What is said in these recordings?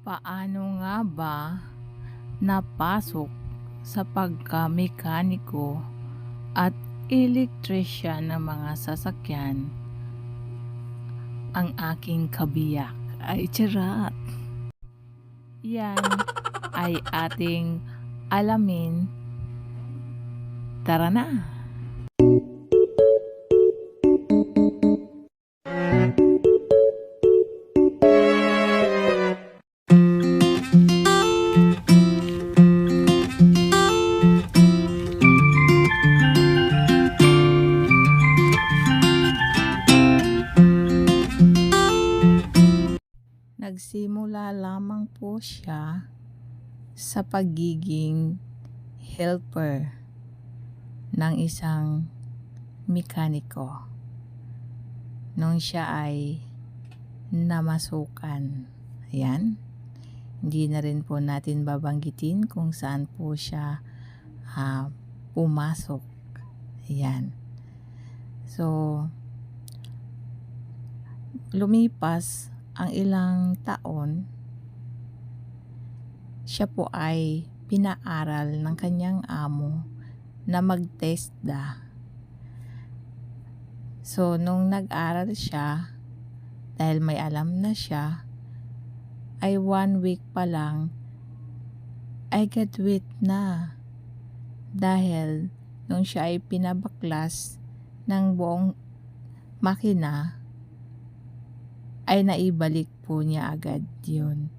Paano nga ba napasok sa pagka-mekaniko at elektrisyan ng mga sasakyan ang aking kabiyak? Ay, charot! Yan ay ating alamin. Tara na! Nagsimula lamang po siya sa pagiging helper ng isang mekaniko nung siya ay namasukan. Ayan. Hindi na rin po natin babanggitin kung saan po siya pumasok. Ayan. So, lumipas ang ilang taon, siya po ay pinaaral ng kanyang amo na mag-TESDA. So, nung nag-aral siya, dahil may alam na siya, ay 1 week pa lang, ay graduate na. Dahil nung siya ay pinabaklas ng buong makina, ay naibalik po niya agad yun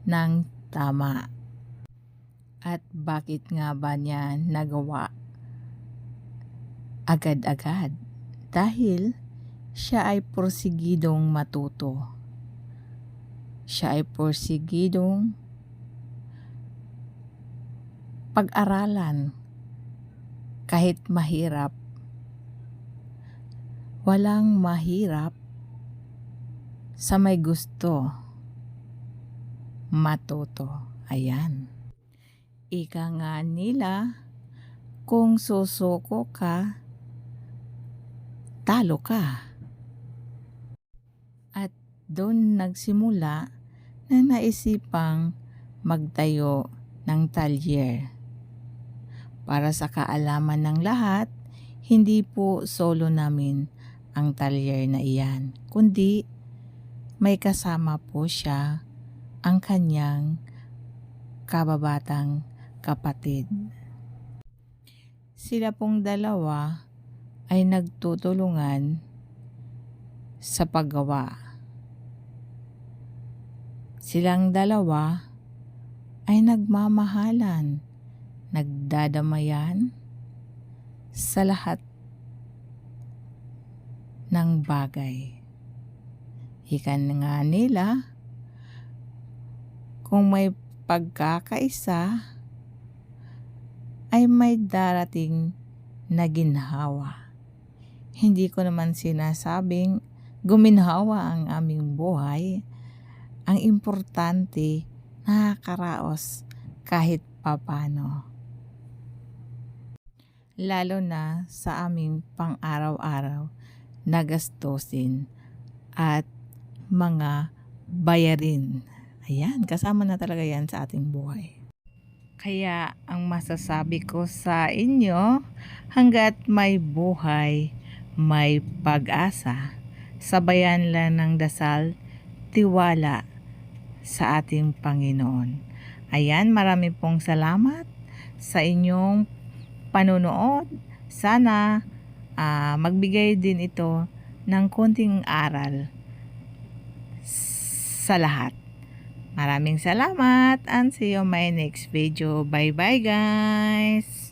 ng tama. At bakit nga ba niya nagawa agad-agad? Dahil siya ay porsigidong matuto. Siya ay porsigidong pag-aralan kahit mahirap. Walang mahirap sa may gusto matuto. Ayan. Ika nga nila, kung susuko ka, talo ka. At doon nagsimula na naisipang magtayo ng talyer. Para sa kaalaman ng lahat, hindi po solo namin ang talyer na iyan, kundi may kasama po siya ang kanyang kababatang kapatid. Sila pong dalawa ay nagtutulungan sa paggawa. Silang dalawa ay nagmamahalan, nagdadamayan sa lahat ng bagay. Ikan nga nila, kung may pagkakaisa, ay may darating na ginhawa. Hindi ko naman sinasabing guminhawa ang aming buhay. Ang importante, nakakaraos kahit papano. Lalo na sa aming pang-araw-araw na gastusin at mga bayarin. Ayan, kasama na talaga yan sa ating buhay. Kaya ang masasabi ko sa inyo, hanggat may buhay, may pag-asa. Sabayan lang ng dasal, tiwala sa ating Panginoon. Ayan, marami pong salamat sa inyong panunood. Sana magbigay din ito ng konting aral sa lahat. Maraming salamat and see you on my next video. Bye bye guys!